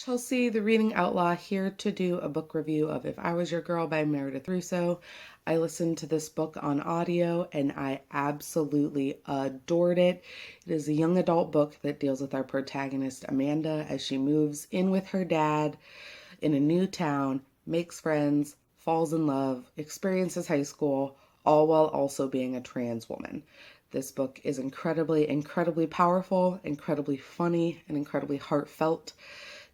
Chelsea, the Reading Outlaw, here to do a book review of If I Was Your Girl by Meredith Russo. I listened to this book on audio and I absolutely adored it. It is a young adult book that deals with our protagonist, Amanda, as she moves in with her dad in a new town, makes friends, falls in love, experiences high school, all while also being a trans woman. This book is incredibly powerful, incredibly funny, and incredibly heartfelt.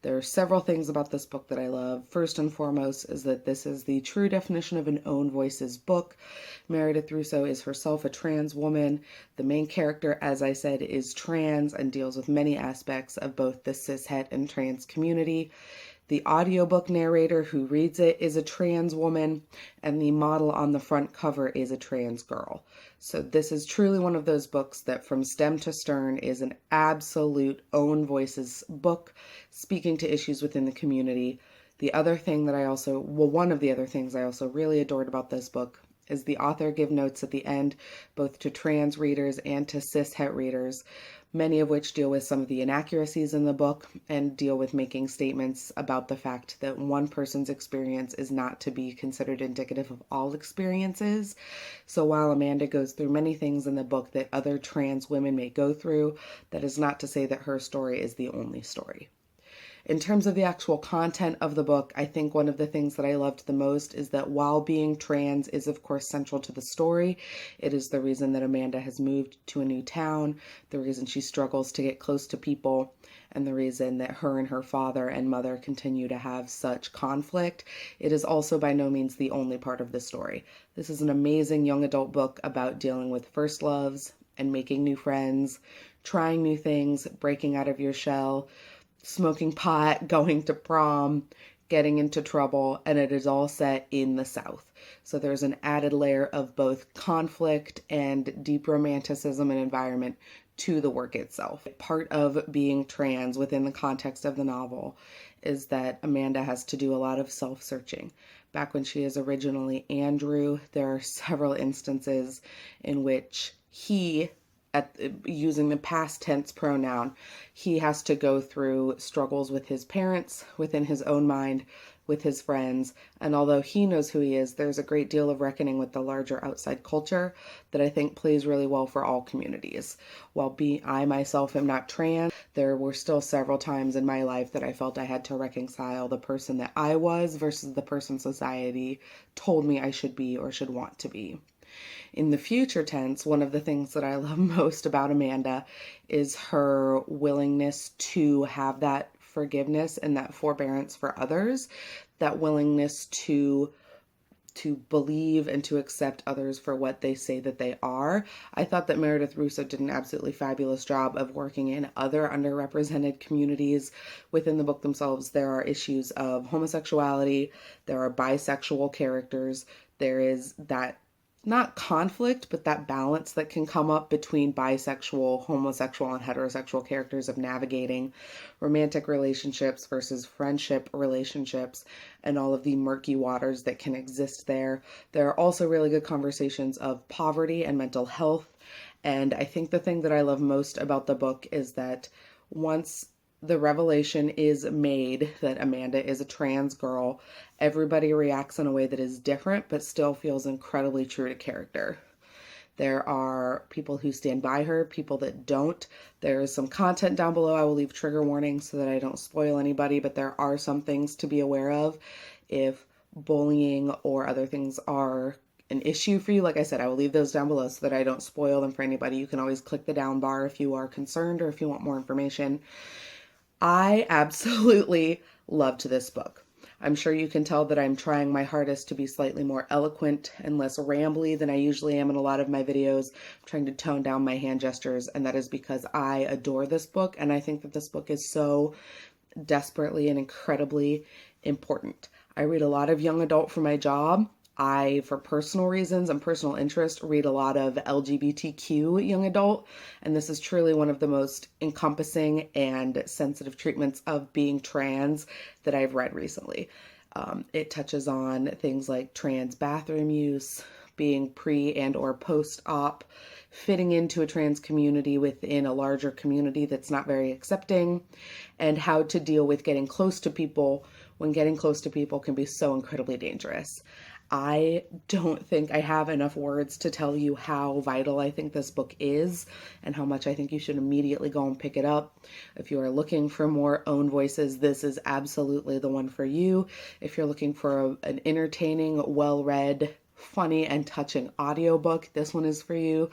There are several things about this book that I love. First and foremost is that this is the true definition of an own voices book. Meredith Russo is herself a trans woman. The main character, as I said, is trans and deals with many aspects of both the cishet and trans community. The audiobook narrator who reads it is a trans woman, and the model on the front cover is a trans girl. So this is truly one of those books that from stem to stern is an absolute own voices book speaking to issues within the community. The other thing that one of the other things I also really adored about this book is the author give notes at the end, both to trans readers and to cishet readers, many of which deal with some of the inaccuracies in the book and deal with making statements about the fact that one person's experience is not to be considered indicative of all experiences. So while Amanda goes through many things in the book that other trans women may go through, that is not to say that her story is the only story. In terms of the actual content of the book, I think one of the things that I loved the most is that while being trans is of course central to the story, it is the reason that Amanda has moved to a new town, the reason she struggles to get close to people, and the reason that her and her father and mother continue to have such conflict. It is also by no means the only part of the story. This is an amazing young adult book about dealing with first loves and making new friends, trying new things, breaking out of your shell, smoking pot, going to prom, getting into trouble, and it is all set in the South. So there's an added layer of both conflict and deep romanticism and environment to the work itself. Part of being trans within the context of the novel is that Amanda has to do a lot of self-searching. Back when she is originally Andrew, there are several instances in which using the past tense pronoun, he has to go through struggles with his parents, within his own mind, with his friends, and although he knows who he is, there's a great deal of reckoning with the larger outside culture that I think plays really well for all communities. I myself am not trans, there were still several times in my life that I felt I had to reconcile the person that I was versus the person society told me I should be or should want to be. In the future tense, one of the things that I love most about Amanda is her willingness to have that forgiveness and that forbearance for others, that willingness to believe and to accept others for what they say that they are. I thought that Meredith Russo did an absolutely fabulous job of working in other underrepresented communities. Within the book themselves, there are issues of homosexuality, there are bisexual characters, there is that not conflict, but that balance that can come up between bisexual, homosexual, and heterosexual characters of navigating romantic relationships versus friendship relationships and all of the murky waters that can exist there. There are also really good conversations of poverty and mental health. And I think the thing that I love most about the book is that once the revelation is made that Amanda is a trans girl, everybody reacts in a way that is different but still feels incredibly true to character. There are people who stand by her, people that don't. There is some content down below. I will leave trigger warnings so that I don't spoil anybody, but there are some things to be aware of if bullying or other things are an issue for you. Like I said, I will leave those down below so that I don't spoil them for anybody. You can always click the down bar if you are concerned or if you want more information. I absolutely loved this book. I'm sure you can tell that I'm trying my hardest to be slightly more eloquent and less rambly than I usually am in a lot of my videos. I'm trying to tone down my hand gestures, and that is because I adore this book, and I think that this book is so desperately and incredibly important. I read a lot of young adult for my job. I, for personal reasons and personal interest, read a lot of LGBTQ young adult, and this is truly one of the most encompassing and sensitive treatments of being trans that I've read recently. It touches on things like trans bathroom use, being pre and or post-op, fitting into a trans community within a larger community that's not very accepting, and how to deal with getting close to people when getting close to people can be so incredibly dangerous. I don't think I have enough words to tell you how vital I think this book is and how much I think you should immediately go and pick it up. If you are looking for more own voices, this is absolutely the one for you. If you're looking for an entertaining, well-read, funny, and touching audiobook, this one is for you.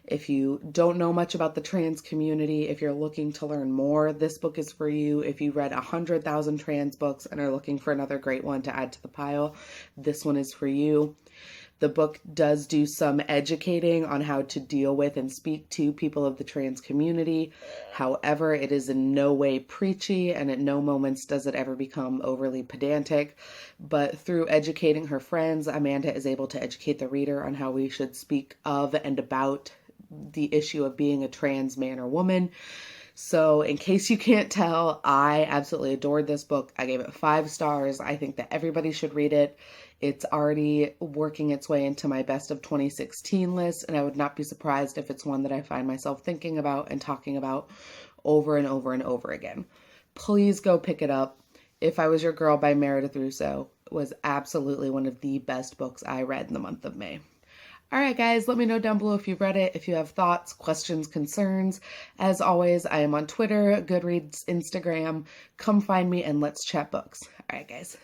If you don't know much about the trans community, if you're looking to learn more, this book is for you. If you read 100,000 trans books and are looking for another great one to add to the pile, this one is for you. The book does do some educating on how to deal with and speak to people of the trans community. However, it is in no way preachy, and at no moments does it ever become overly pedantic. But through educating her friends, Amanda is able to educate the reader on how we should speak of and about the issue of being a trans man or woman. So in case you can't tell, I absolutely adored this book. I gave it 5 stars. I think that everybody should read it. It's already working its way into my best of 2016 list, and I would not be surprised if it's one that I find myself thinking about and talking about over and over and over again. Please go pick it up. If I Was Your Girl by Meredith Russo was absolutely one of the best books I read in the month of May. All right, guys, let me know down below if you've read it, if you have thoughts, questions, concerns. As always, I am on Twitter, Goodreads, Instagram. Come find me and let's chat books. All right, guys.